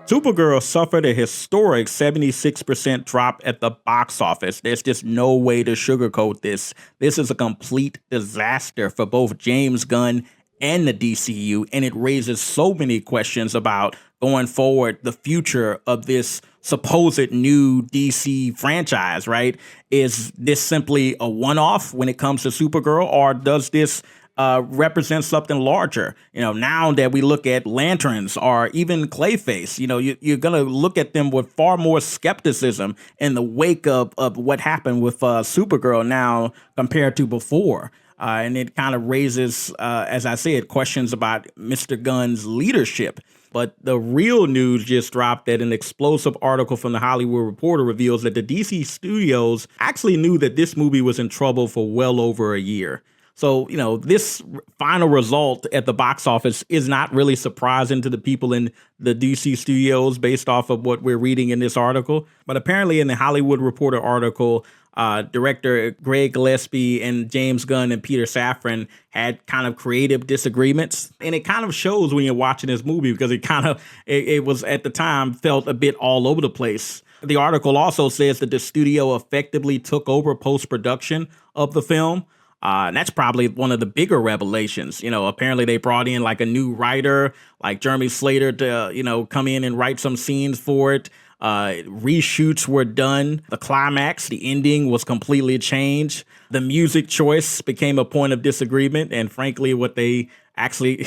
Supergirl suffered a historic 76% drop at the box office. There's just no way to sugarcoat this. This is a complete disaster for both James Gunn and the DCU, and it raises so many questions about going forward, the future of this supposed new DC franchise, right? Is this simply a one-off when it comes to Supergirl, or does this represent something larger? Now that we look at Lanterns or even Clayface, you're going to look at them with far more skepticism in the wake of what happened with Supergirl now compared to before. And it kind of raises, as I said, questions about Mr. Gunn's leadership. But the real news just dropped that an explosive article from the Hollywood Reporter reveals that the DC studios actually knew that this movie was in trouble for well over a year. So, this final result at the box office is not really surprising to the people in the DC studios based off of what we're reading in this article. But apparently in the Hollywood Reporter article, director Greg Gillespie and James Gunn and Peter Safran had kind of creative disagreements. And it kind of shows when you're watching this movie because it was at the time felt a bit all over the place. The article also says that the studio effectively took over post-production of the film. And that's probably one of the bigger revelations. Apparently they brought in like a new writer, like Jeremy Slater, to, come in and write some scenes for it. Reshoots were done. The climax, the ending was completely changed. The music choice became a point of disagreement. And frankly, what they actually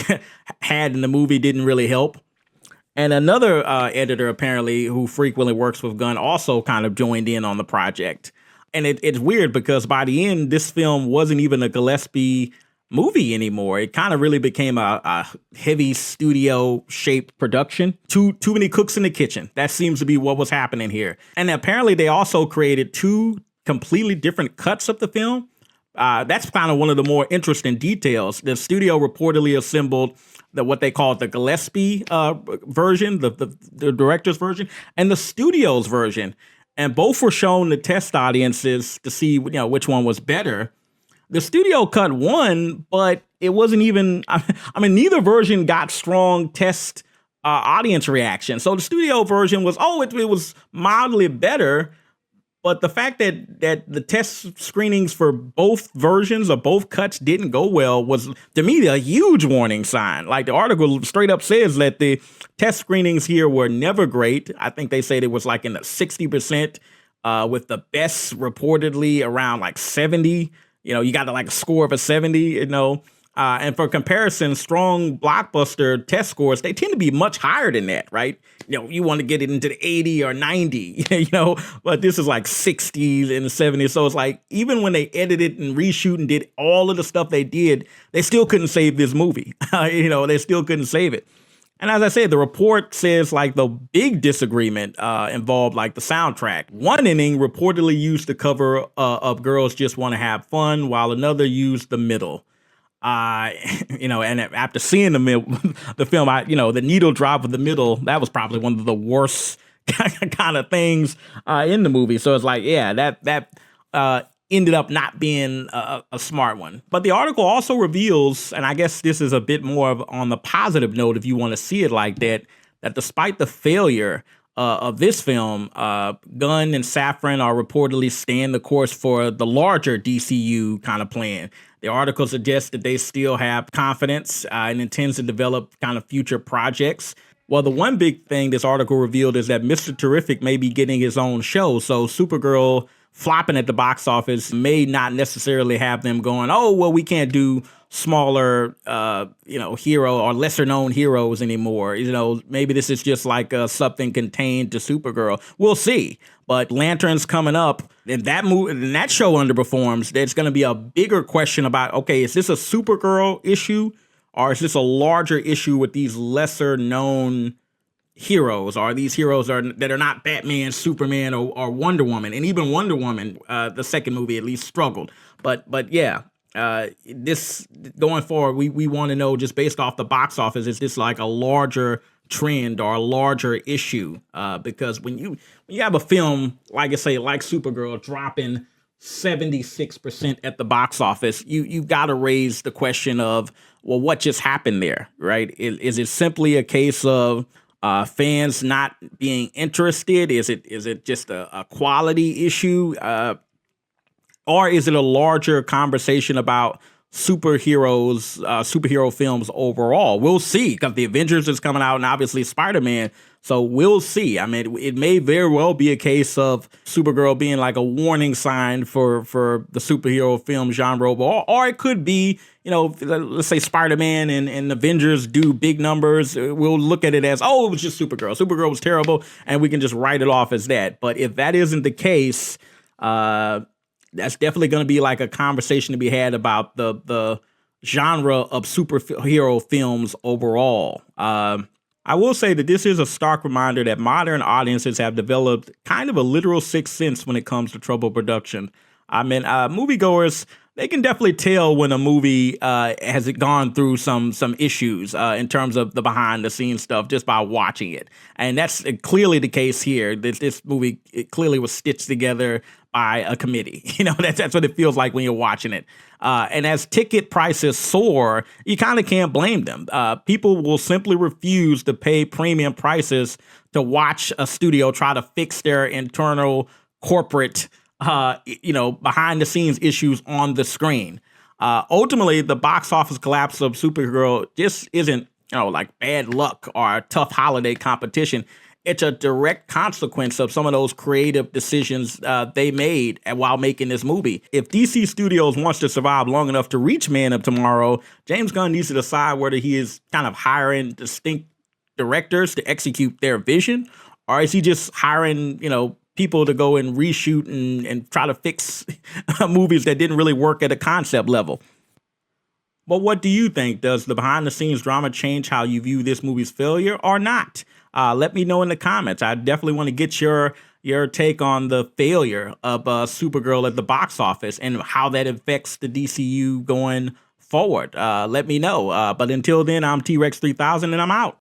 had in the movie didn't really help. And another editor, apparently, who frequently works with Gunn, also kind of joined in on the project. And it's weird because by the end, this film wasn't even a Gillespie movie anymore. It kind of really became a heavy studio-shaped production. Too many cooks in the kitchen. That seems to be what was happening here. And apparently they also created two completely different cuts of the film. That's kind of one of the more interesting details. The studio reportedly assembled what they call the Gillespie version, the director's version, and the studio's version. And both were shown to test audiences to see, which one was better. The studio cut won, but it wasn't even, neither version got strong test audience reaction. So the studio version was, it was mildly better. But the fact that the test screenings for both versions or both cuts didn't go well was, to me, a huge warning sign. Like the article straight up says that the test screenings here were never great. I think they said it was like in the 60%, with the best reportedly around like 70. You got like a score of a 70, and for comparison, strong blockbuster test scores, they tend to be much higher than that, right? You want to get it into the 80 or 90, but this is like 60s and 70s. So it's like, even when they edited and reshoot and did all of the stuff they did, they still couldn't save this movie. They still couldn't save it. And as I said, the report says like the big disagreement involved like the soundtrack. One inning reportedly used the cover of Girls Just Want to Have Fun, while another used the middle. And after seeing the film, the needle drop of the middle, that was probably one of the worst kind of things in the movie. So it's like, yeah, that ended up not being a smart one. But the article also reveals, and I guess this is a bit more on the positive note if you want to see it like that despite the failure of this film, Gunn and Safran are reportedly staying the course for the larger DCU kind of plan. The article suggests that they still have confidence and intends to develop kind of future projects. Well, the one big thing this article revealed is that Mr. Terrific may be getting his own show. So Supergirl flopping at the box office may not necessarily have them going, oh, well, we can't do smaller, hero or lesser known heroes anymore. Maybe this is just like something contained to Supergirl. We'll see. But Lanterns coming up, and that show underperforms, there's going to be a bigger question about, okay, is this a Supergirl issue, or is this a larger issue with these lesser known heroes, or these heroes that are not Batman, Superman, or Wonder Woman? And even Wonder Woman, the second movie at least struggled. But yeah, this going forward, we want to know, just based off the box office, is this like a larger trend or a larger issue? Because when you have a film, like I say, like Supergirl dropping 76% at the box office, you've got to raise the question of, well, what just happened there, right? Is it simply a case of, Fans not being interested? Is it just a quality issue? Or is it a larger conversation about superhero films overall? We'll see, because the Avengers is coming out and obviously Spider-Man. So we'll see. I mean, it may very well be a case of Supergirl being like a warning sign for the superhero film genre, or it could be, let's say Spider-Man and Avengers do big numbers. We'll look at it as, oh, it was just Supergirl. Supergirl was terrible, and we can just write it off as that. But if that isn't the case, that's definitely going to be like a conversation to be had about the genre of superhero films overall. I will say that this is a stark reminder that modern audiences have developed kind of a literal sixth sense when it comes to troubled production. I mean, moviegoers, they can definitely tell when a movie has gone through some issues in terms of the behind the scenes stuff just by watching it. And that's clearly the case here. This movie, it clearly was stitched together by a committee. That's what it feels like when you're watching it. And as ticket prices soar, you kind of can't blame them. People will simply refuse to pay premium prices to watch a studio try to fix their internal corporate behind the scenes issues on the screen. Ultimately, the box office collapse of Supergirl just isn't, like bad luck or a tough holiday competition. It's a direct consequence of some of those creative decisions they made while making this movie. If DC Studios wants to survive long enough to reach Man of Tomorrow, James Gunn needs to decide whether he is kind of hiring distinct directors to execute their vision, or is he just hiring, people to go and reshoot and try to fix movies that didn't really work at a concept level. But what do you think? Does the behind the scenes drama change how you view this movie's failure or not? Let me know in the comments. I definitely want to get your take on the failure of Supergirl at the box office and how that affects the DCU going forward. Let me know. But until then, I'm T-Rex 3000 and I'm out.